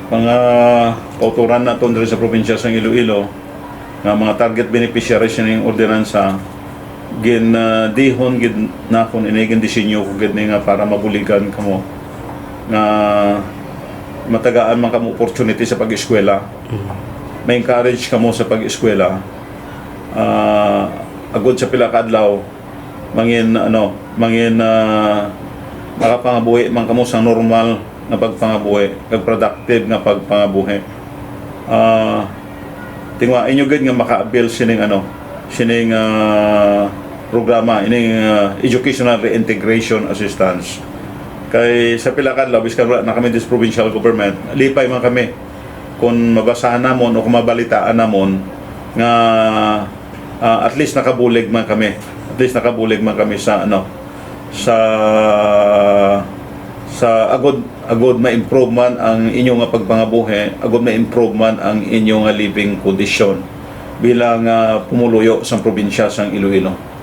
mga kauturan na ito sa probinsya sa Iloilo nga mga target beneficiaries ng ordinansa gin dihon gid na kon inigin disenyo ko gid nga para mabuligan kamo nga matagaan man kamo opportunity sa pag-eskwela. May encourage kamo sa pag-eskwela. Agod sa pila ka adlaw mangin makapangabuhi man kamo sa normal na pagpangabuhi, kag productive nga pagpangabuhi. Tingwa inyo gid nga maka-avail sining programa ining educational reintegration assistance. Kay sa pila ka adlaw biskan wala na kami this provincial government, lipay man kami kung mabasahan namon o kung mabalitaan namon nga at least nakabulig man kami. At least nakabulig man kami sa sa agod ma-improve man ang inyong nga pagpangabuhi, agod ma-improve man ang inyong living condition bilang pumuluyo sa probinsya sang Iloilo.